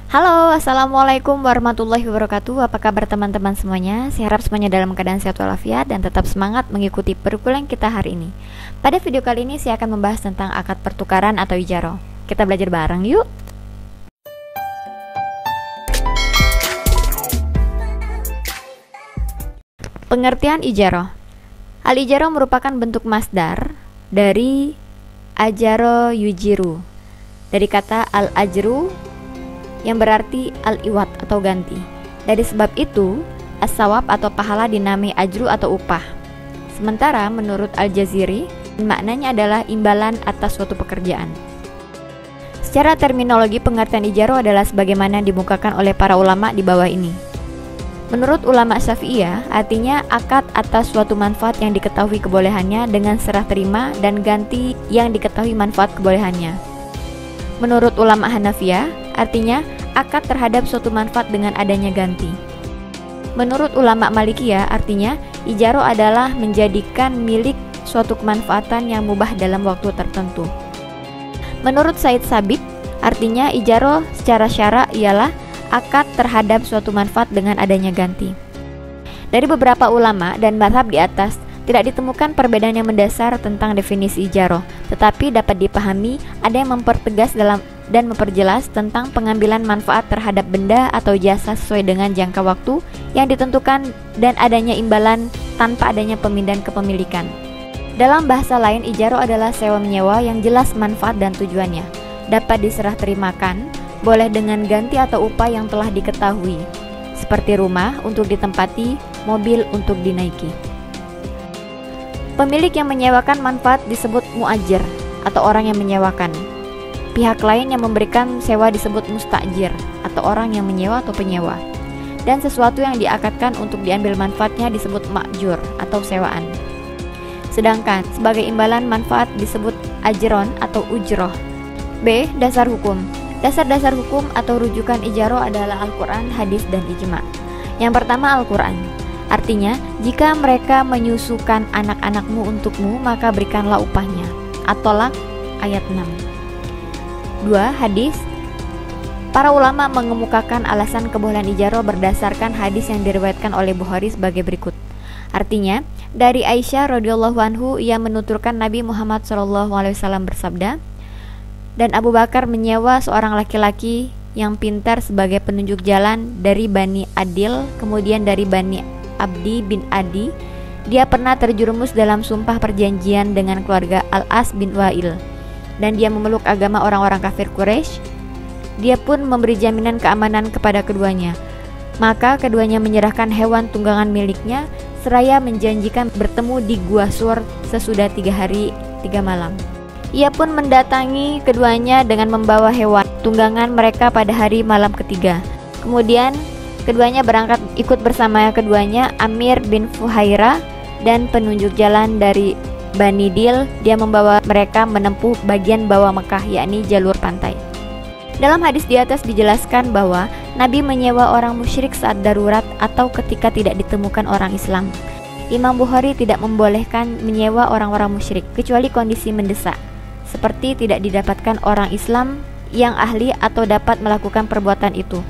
Halo, Assalamualaikum warahmatullahi wabarakatuh. Apa kabar teman-teman semuanya? Saya harap semuanya dalam keadaan sehat walafiat dan tetap semangat mengikuti perkuliahan kita hari ini. Pada video kali ini saya akan membahas tentang akad pertukaran atau ijaroh. Kita belajar bareng yuk. Pengertian ijaroh. Al-ijaroh merupakan bentuk masdar dari ajaro yujiru, dari kata al-ajru yang berarti al-iwat atau ganti. Dari sebab itu, as-sawab atau pahala dinamai ajru atau upah. Sementara menurut Al-Jaziri, maknanya adalah imbalan atas suatu pekerjaan. Secara terminologi, pengertian ijaroh adalah sebagaimana dimukakan oleh para ulama di bawah ini. Menurut ulama Syafi'iyah, artinya akad atas suatu manfaat yang diketahui kebolehannya dengan serah terima dan ganti yang diketahui manfaat kebolehannya. Menurut ulama Hanafiyah, artinya akad terhadap suatu manfaat dengan adanya ganti. Menurut ulama Malikiyah, artinya ijaroh adalah menjadikan milik suatu kemanfaatan yang mubah dalam waktu tertentu. Menurut Said Sabit, artinya ijaroh secara syara ialah akad terhadap suatu manfaat dengan adanya ganti. Dari beberapa ulama dan mazhab di atas, tidak ditemukan perbedaan yang mendasar tentang definisi ijaroh, tetapi dapat dipahami ada yang mempertegas dan memperjelas tentang pengambilan manfaat terhadap benda atau jasa sesuai dengan jangka waktu yang ditentukan dan adanya imbalan tanpa adanya pemindahan kepemilikan. Dalam bahasa lain, ijaroh adalah sewa menyewa yang jelas manfaat dan tujuannya, dapat diserah terimakan, boleh dengan ganti atau upah yang telah diketahui, seperti rumah untuk ditempati, mobil untuk dinaiki. Pemilik yang menyewakan manfaat disebut muajir atau orang yang menyewakan. Pihak lain yang memberikan sewa disebut mustajir atau orang yang menyewa atau penyewa. Dan sesuatu yang diakadkan untuk diambil manfaatnya disebut makjur atau sewaan. Sedangkan sebagai imbalan manfaat disebut ajron atau ujroh. B. Dasar hukum. Dasar-dasar hukum atau rujukan ijaroh adalah Al-Quran, hadis, dan ijma'. Yang pertama Al-Quran. Artinya, jika mereka menyusukan anak-anakmu untukmu, maka berikanlah upahnya. At-Tolak ayat 6. 2. Hadis. Para ulama mengemukakan alasan kebolehan ijaroh berdasarkan hadis yang diriwayatkan oleh Bukhari sebagai berikut. Artinya, dari Aisyah radhiyallahu anhu, ia menuturkan Nabi Muhammad SAW bersabda, dan Abu Bakar menyewa seorang laki-laki yang pintar sebagai penunjuk jalan dari Bani Adil, kemudian dari Bani Abdi bin Adi. Dia pernah terjerumus dalam sumpah perjanjian dengan keluarga Al-As bin Wa'il, dan dia memeluk agama orang-orang kafir Quraisy. Dia pun memberi jaminan keamanan kepada keduanya. Maka keduanya menyerahkan hewan tunggangan miliknya, seraya menjanjikan bertemu di Gua Sur sesudah 3 hari 3 malam. Ia pun mendatangi keduanya dengan membawa hewan tunggangan mereka pada hari malam ketiga. Kemudian keduanya berangkat ikut bersama keduanya Amir bin Fuhairah dan penunjuk jalan dari Bani Dil. Dia membawa mereka menempuh bagian bawah Mekah, yakni jalur pantai. Dalam hadis di atas dijelaskan bahwa Nabi menyewa orang musyrik saat darurat atau ketika tidak ditemukan orang Islam. Imam Bukhari tidak membolehkan menyewa orang-orang musyrik kecuali kondisi mendesak, seperti tidak didapatkan orang Islam yang ahli atau dapat melakukan perbuatan itu.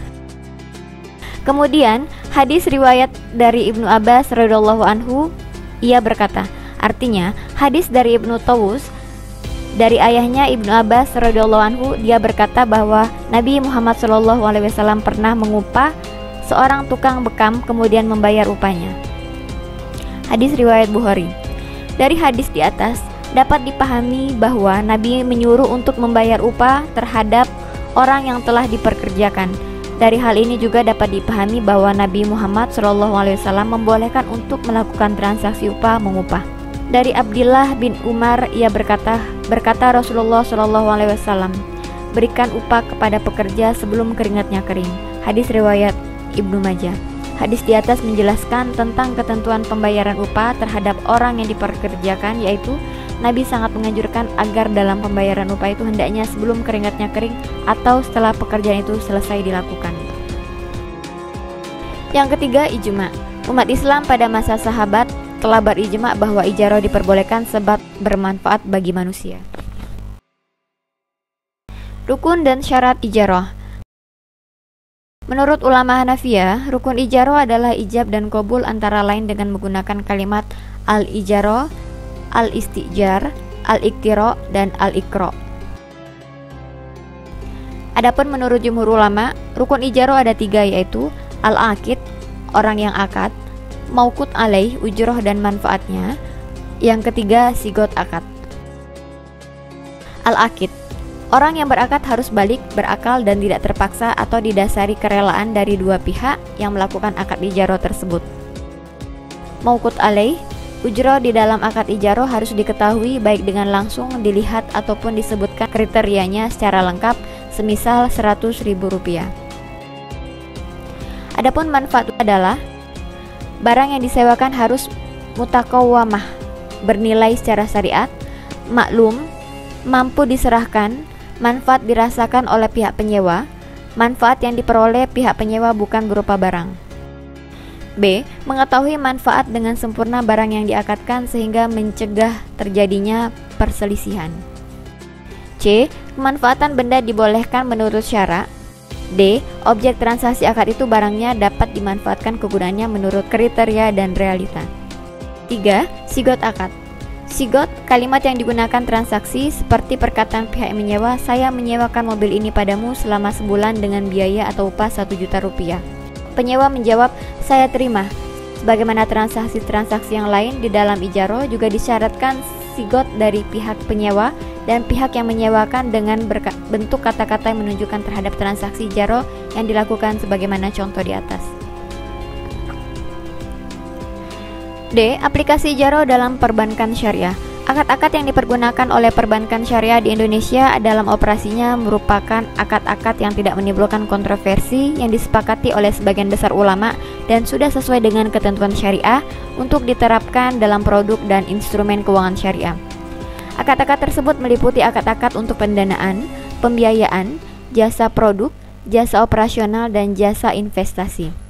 Kemudian hadis riwayat dari Ibnu Abbas radhiyallahu anhu, ia berkata, artinya hadis dari Ibnu Tawus dari ayahnya Ibnu Abbas radhiyallahu anhu, dia berkata bahwa Nabi Muhammad SAW pernah mengupah seorang tukang bekam kemudian membayar upahnya. Hadis riwayat Bukhari. Dari hadis di atas dapat dipahami bahwa Nabi menyuruh untuk membayar upah terhadap orang yang telah diperkerjakan. Dari hal ini juga dapat dipahami bahwa Nabi Muhammad SAW membolehkan untuk melakukan transaksi upah mengupah. Dari Abdillah bin Umar, ia berkata Rasulullah SAW, berikan upah kepada pekerja sebelum keringatnya kering. Hadis riwayat Ibnu Majah. Hadis di atas menjelaskan tentang ketentuan pembayaran upah terhadap orang yang diperkerjakan, yaitu Nabi sangat menganjurkan agar dalam pembayaran upah itu hendaknya sebelum keringatnya kering atau setelah pekerjaan itu selesai dilakukan. Yang ketiga, ijma'. Umat Islam pada masa sahabat telah berijma' bahwa ijaroh diperbolehkan sebab bermanfaat bagi manusia. Rukun dan syarat ijaroh. Menurut ulama Hanafiyah, rukun ijaroh adalah ijab dan qabul antara lain dengan menggunakan kalimat al-ijaroh, al-istijar, al-iktiro, dan al-ikro. Adapun menurut jumhur ulama, rukun ijaroh ada 3, yaitu al-akid, orang yang akad, mauqut alaih, ujroh dan manfaatnya. Yang ketiga, sigot akad. Al-akid, orang yang berakad harus balik, berakal dan tidak terpaksa atau didasari kerelaan dari dua pihak yang melakukan akad ijaroh tersebut. Mauqut alaih, ujroh di dalam akad ijaroh harus diketahui baik dengan langsung dilihat ataupun disebutkan kriterianya secara lengkap, semisal Rp100.000. Adapun manfaat adalah barang yang disewakan harus mutakawamah, bernilai secara syariat, maklum, mampu diserahkan, manfaat dirasakan oleh pihak penyewa, manfaat yang diperoleh pihak penyewa bukan berupa barang. B. Mengetahui manfaat dengan sempurna barang yang diakadkan sehingga mencegah terjadinya perselisihan. C. Pemanfaatan benda dibolehkan menurut syarak. D. Objek transaksi akad itu barangnya dapat dimanfaatkan kegunaannya menurut kriteria dan realita. 3. Sigot akad. Sigot, kalimat yang digunakan transaksi seperti perkataan pihak yang menyewa, saya menyewakan mobil ini padamu selama sebulan dengan biaya atau upah Rp1.000.000. Penyewa menjawab, saya terima. Sebagaimana transaksi-transaksi yang lain di dalam ijaroh juga disyaratkan sigot dari pihak penyewa dan pihak yang menyewakan dengan bentuk kata-kata yang menunjukkan terhadap transaksi ijaroh yang dilakukan sebagaimana contoh di atas. D. Aplikasi ijaroh dalam perbankan syariah. Akad-akad yang dipergunakan oleh perbankan syariah di Indonesia dalam operasinya merupakan akad-akad yang tidak menimbulkan kontroversi yang disepakati oleh sebagian besar ulama dan sudah sesuai dengan ketentuan syariah untuk diterapkan dalam produk dan instrumen keuangan syariah. Akad-akad tersebut meliputi akad-akad untuk pendanaan, pembiayaan, jasa produk, jasa operasional, dan jasa investasi.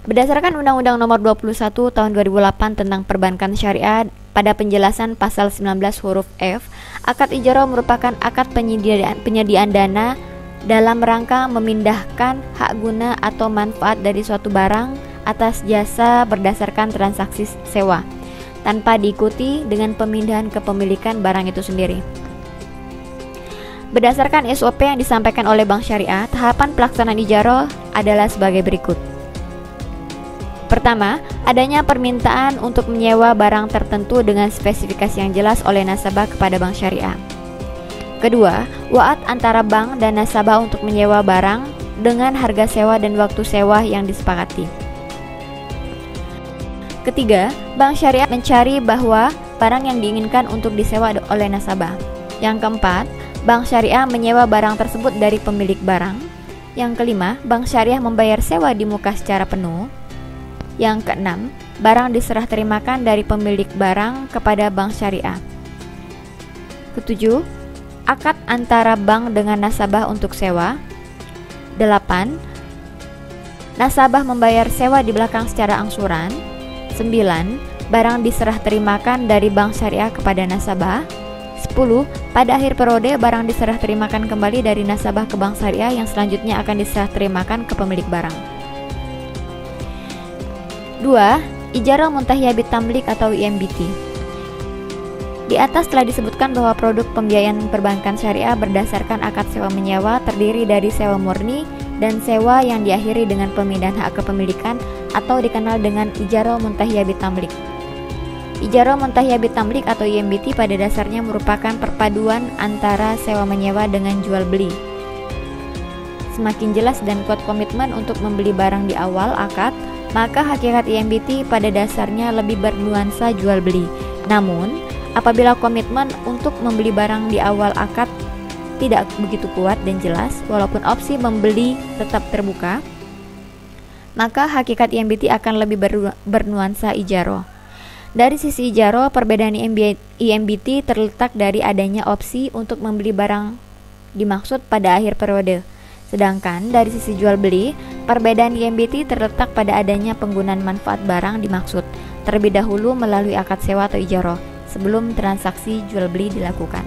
Berdasarkan Undang-Undang Nomor 21 Tahun 2008 tentang Perbankan Syariah, pada penjelasan pasal 19 huruf F, akad ijaroh merupakan akad penyediaan dana dalam rangka memindahkan hak guna atau manfaat dari suatu barang atas jasa berdasarkan transaksi sewa, tanpa diikuti dengan pemindahan kepemilikan barang itu sendiri. Berdasarkan SOP yang disampaikan oleh Bank Syariah, tahapan pelaksanaan ijaroh adalah sebagai berikut. Pertama, adanya permintaan untuk menyewa barang tertentu dengan spesifikasi yang jelas oleh nasabah kepada Bank Syariah. Kedua, wa'ad antara bank dan nasabah untuk menyewa barang dengan harga sewa dan waktu sewa yang disepakati. Ketiga, Bank Syariah mencari bahwa barang yang diinginkan untuk disewa oleh nasabah. Yang keempat, Bank Syariah menyewa barang tersebut dari pemilik barang. Yang kelima, Bank Syariah membayar sewa di muka secara penuh. Yang keenam, barang diserah terimakan dari pemilik barang kepada Bank Syariah. Ketujuh, akad antara bank dengan nasabah untuk sewa. 8. Nasabah membayar sewa di belakang secara angsuran. 9. Barang diserah terimakan dari Bank Syariah kepada nasabah. 10. Pada akhir periode barang diserah terimakan kembali dari nasabah ke Bank Syariah yang selanjutnya akan diserah terimakan ke pemilik barang. 2. Ijarah Muntahiyah Bitamlik atau IMBT. Di atas telah disebutkan bahwa produk pembiayaan perbankan syariah berdasarkan akad sewa menyewa terdiri dari sewa murni dan sewa yang diakhiri dengan pemindahan hak kepemilikan atau dikenal dengan Ijarah Muntahiyah Bitamlik. Ijarah Muntahiyah Bitamlik atau IMBT pada dasarnya merupakan perpaduan antara sewa menyewa dengan jual beli. Semakin jelas dan kuat komitmen untuk membeli barang di awal akad, maka hakikat IMBT pada dasarnya lebih bernuansa jual beli. Namun, apabila komitmen untuk membeli barang di awal akad tidak begitu kuat dan jelas, walaupun opsi membeli tetap terbuka, maka hakikat IMBT akan lebih bernuansa ijaroh. Dari sisi ijaroh, perbedaan IMBT terletak dari adanya opsi untuk membeli barang dimaksud pada akhir periode. Sedangkan dari sisi jual beli, perbedaan IMBT terletak pada adanya penggunaan manfaat barang dimaksud terlebih dahulu melalui akad sewa atau ijaroh sebelum transaksi jual beli dilakukan.